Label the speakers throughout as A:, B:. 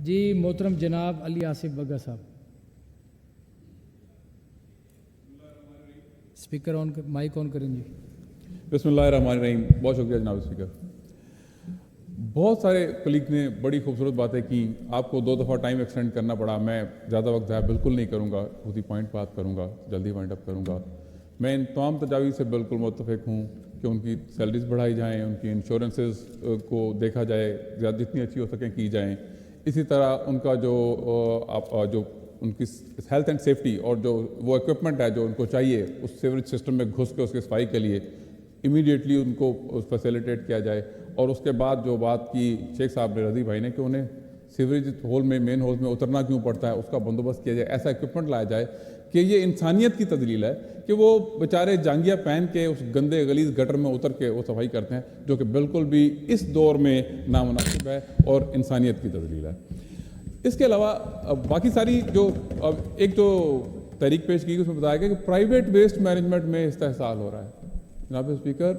A: جی محترم جناب علی آصف بگا صاحب، اسپیکر آن مائک آن کریں جی۔
B: بسم اللہ الرحمن الرحیم۔ بہت شکریہ جناب اسپیکر۔ بہت سارے کلیگ نے بڑی خوبصورت باتیں کی، آپ کو 2 دفعہ ٹائم ایکسٹینڈ کرنا پڑا، میں زیادہ وقت ضائع بالکل نہیں کروں گا، اسی پوائنٹ بات کروں گا، جلدی وائنڈ اپ کروں گا۔ میں ان تمام تجاویز سے بالکل متفق ہوں کہ ان کی سیلریز بڑھائی جائیں، ان کی انشورنسز کو دیکھا جائے، جتنی اچھی ہو سکیں کی جائیں۔ اسی طرح ان کا جو ان کی ہیلتھ اینڈ سیفٹی اور جو وہ اکوپمنٹ ہے جو ان کو چاہیے اس سیوریج سسٹم میں گھس کے اس کی صفائی کے لیے امیڈیٹلی ان کو فیسیلیٹیٹ کیا جائے۔ اور اس کے بعد جو بات کی شیخ صاحب نے، رضی بھائی نے، کہ انہیں سیوریج ہول میں، مین ہول میں اترنا کیوں پڑتا ہے، اس کا بندوبست کیا جائے، ایسا اکوپمنٹ لایا جائے کہ یہ انسانیت کی تدلیل ہے کہ وہ بیچارے جانگیاں پہن کے اس گندے غلیظ گٹر میں اتر کے وہ صفائی کرتے ہیں، جو کہ بالکل بھی اس دور میں نامناسب ہے اور انسانیت کی تدلیل ہے۔ اس کے علاوہ باقی ساری جو ایک جو تحریک پیش کی، اس میں بتایا گیا کہ پرائیویٹ ویسٹ مینجمنٹ میں استحصال ہو رہا ہے۔ جناب اسپیکر،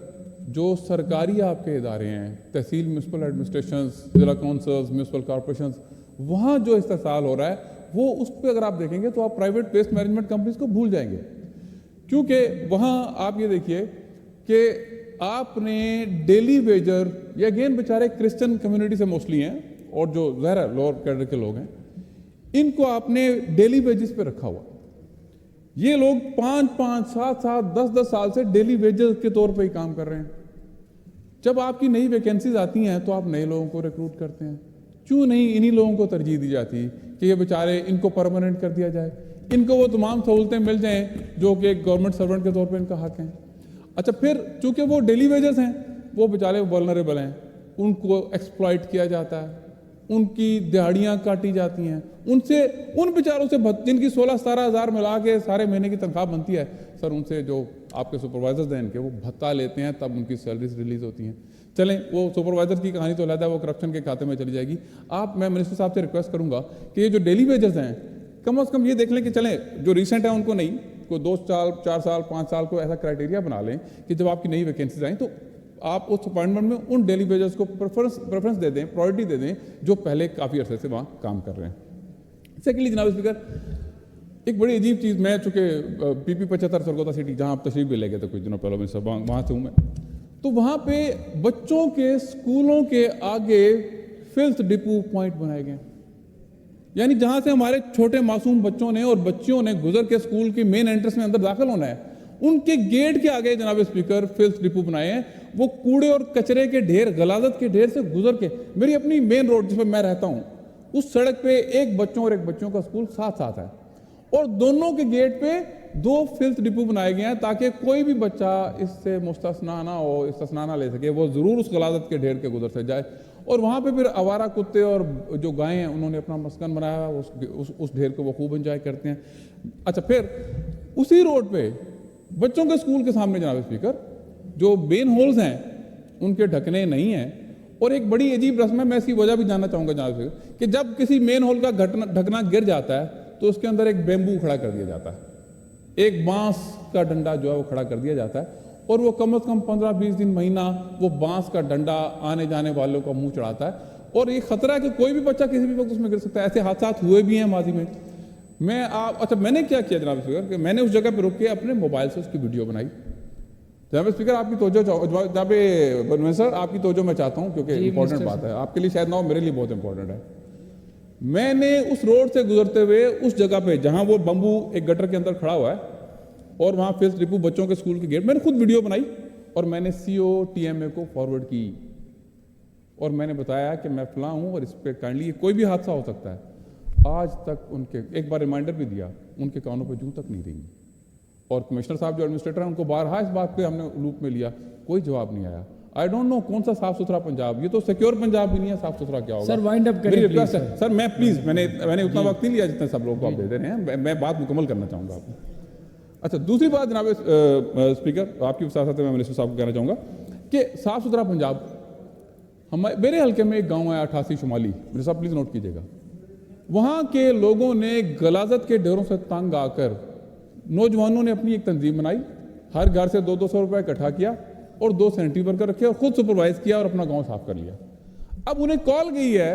B: جو سرکاری آپ کے ادارے ہیں، تحصیل میونسپل ایڈمنسٹریشنز، ضلع کونسلز، میونسپل کارپوریشنز، وہاں جو استحصال ہو رہا ہے وہ اس پہ اگر آپ دیکھیں گے تو آپ پرائیویٹ ویسٹ مینجمنٹ کمپنیز کو بھول جائیں گے، کیونکہ وہاں آپ یہ دیکھیے کہ آپ نے ڈیلی ویجر، یہ اگین بیچارے کرسچن کمیونٹی سے موسٹلی ہیں اور جو ظاہر ہے لوور کیڈر کے لوگ ہیں، ان کو آپ نے ڈیلی ویجز پہ رکھا ہوا۔ یہ لوگ 5-5, 7-7, 10-10 سال سے ڈیلی ویجز کے طور پہ ہی کام کر رہے ہیں۔ جب آپ کی نئی ویکینسیز آتی ہیں تو آپ نئے لوگوں کو ریکروٹ کرتے ہیں، کیوں نہیں انہی لوگوں کو ترجیح دی جاتی کہ یہ بیچارے ان کو پرماننٹ کر دیا جائے، ان کو وہ تمام سہولتیں مل جائیں جو کہ ایک گورنمنٹ سرونٹ کے طور پہ ان کا حق ہیں۔ اچھا، پھر چونکہ وہ ڈیلی ویجز ہیں، وہ بیچارے ولنریبل ہیں، ان کو ایکسپلائٹ کیا جاتا ہے، ان کی دہاڑیاں کاٹی جاتی ہیں، ان بیچاروں سے جن کی 16-17 ہزار ملا کے سارے مہینے کی تنخواہ بنتی ہے، سر ان سے جو آپ کے سپروائزرز ہیں ان کے، وہ بھتہ لیتے ہیں، تب ان کی سیلریز ریلیز ہوتی ہیں۔ چلیں، وہ سپروائزر کی کہانی تو علیحدہ ہے، وہ کرپشن کے کھاتے میں چلی جائے گی۔ میں منسٹر صاحب سے ریکویسٹ کروں گا کہ یہ جو ڈیلی ویجز ہیں، کم از کم یہ دیکھ لیں کہ چلیں جو ریسنٹ ہیں ان کو نہیں، کوئی 2 سال 4 سال 5 سال کو ایسا کرائٹیریا بنا لیں کہ جب آپ کی نئی ویکینسیز آئیں تو آپ اس اپائنٹمنٹ میں ان ڈیلی ویجز کو پریفرنس دے دیں، پرائرٹی دے دیں جو پہلے کافی عرصے سے وہاں کام کر رہے ہیں۔ سیکنڈلی جناب اسپیکر، ایک بڑی عجیب چیز، میں چونکہ PP 75 سرگودا سٹی، جہاں آپ تشریف بھی لے گئے تھے کچھ دنوں پہلے، وہاں سے ہوں میں، تو وہاں پہ بچوں کے اسکولوں کے آگے فلتھ ڈپو پوائنٹ بنائے گئے، یعنی جہاں سے ہمارے چھوٹے معصوم بچوں نے اور بچیوں نے گزر کے اسکول کی مین انٹرنس میں اندر داخل ہونا ہے، ان کے گیٹ کے آگے جناب اسپیکر فلتھ ڈپو بنائے ہیں۔ وہ کوڑے اور کچرے کے ڈھیر، غلاظت کے ڈھیر سے گزر کے، میری اپنی مین روڈ جس پہ میں رہتا ہوں، اس سڑک پہ ایک بچوں اور ایک بچوں کا اسکول ساتھ ساتھ ہے، اور دونوں کے گیٹ پہ 2 فلتھ ڈپو بنائے گئے ہیں تاکہ کوئی بھی بچہ اس سے مستثنا نہ ہو، استثنا نہ لے سکے، وہ ضرور اس غلاظت کے ڈھیر کے گزر سے جائے۔ اور وہاں پہ پھر آوارہ کتے اور جو گائیں ہیں انہوں نے اپنا مسکن بنایا، اس ڈھیر کو وہ خوب انجوائے کرتے ہیں۔ اچھا، پھر اسی روڈ پہ بچوں کے اسکول کے سامنے جناب اسپیکر جو مین ہولز ہیں ان کے ڈھکنے نہیں ہیں، اور ایک بڑی عجیب رسم ہے، میں اس کی وجہ بھی جاننا چاہوں گا جناب اسپیکر، کہ جب کسی مین ہول کا ڈھکنا گر جاتا ہے تو اس کے اندر ایک بیمبو کھڑا کر دیا جاتا ہے، ایک بانس کا ڈنڈا جو ہے وہ کھڑا کر دیا جاتا ہے، اور وہ کم از کم 15-20 دن، مہینہ وہ بانس کا ڈنڈا آنے جانے والوں کا منہ چڑھاتا ہے، اور یہ خطرہ ہے کہ کوئی بھی بچہ کسی بھی وقت اس میں گر سکتا ہے۔ ایسے حادثات ہوئے بھی ہیں ماضی میں۔ اچھا، میں نے کیا کیا جناب اسپیکر کہ میں نے اس جگہ پہ رک کے اپنے موبائل سے اس کی ویڈیو بنائی۔ جناب اسپیکر، آپ کی توجہ، جناب بنوے سر، آپ کی توجہ میں چاہتا ہوں کیونکہ امپورٹنٹ بات ہے، آپ کے لیے شاید نہ ہو، میرے لیے بہت امپورٹنٹ ہے۔ میں نے اس روڈ سے گزرتے ہوئے اس جگہ پہ جہاں وہ بمبو ایک گٹر کے اندر کھڑا ہوا ہے اور وہاں فلتھ ڈپو بچوں کے اسکول کے گیٹ، میں نے خود ویڈیو بنائی اور میں نے CO TMA کو فارورڈ کی، اور میں نے بتایا کہ میں فلاں ہوں اور اس پہ کائنڈلی کوئی بھی حادثہ ہو سکتا ہے۔ آج تک ان کے ایک بار ریمائنڈر بھی دیا، ان کے کانوں پہ جوں تک نہیں رہی، اور کمشنر صاحب جو ایڈمنسٹریٹر ہیں ان کو بارہا اس بات پہ ہم نے لوپ میں لیا، کوئی جواب نہیں آیا۔ آئی ڈونٹ نو کون سا صاف ستھرا پنجاب، یہ تو سیکیور پنجاب بھی نہیں ہے، صاف ستھرا کیا ہوگا؟
A: سر وائنڈ اپ کریں پلیز
B: سر، میں پلیز میں نے اتنا وقت نہیں لیا جتنا سب لوگوں کو آپ دے دے رہے ہیں، میں بات مکمل کرنا چاہوں گا آپ کو۔ اچھا، دوسری بات جناب اسپیکر، آپ کی وساطت میں منسٹر صاحب کو کہنا چاہوں گا کہ صاف ستھرا پنجاب، میرے حلقے میں ایک گاؤں ہے 88 شمالی، منسٹر صاحب پلیز نوٹ کیجیے گا، وہاں کے لوگوں نے غلاظت کے ڈھیروں سے تنگ آ کر نوجوانوں نے اپنی ایک تنظیم بنائی، ہر گھر سے 200-200 روپے اکٹھا کیا اور 2 سینیٹری ورکر رکھے اور خود سپروائز کیا اور اپنا گاؤں صاف کر لیا۔ اب انہیں کال گئی ہے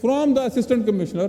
B: from the assistant commissioner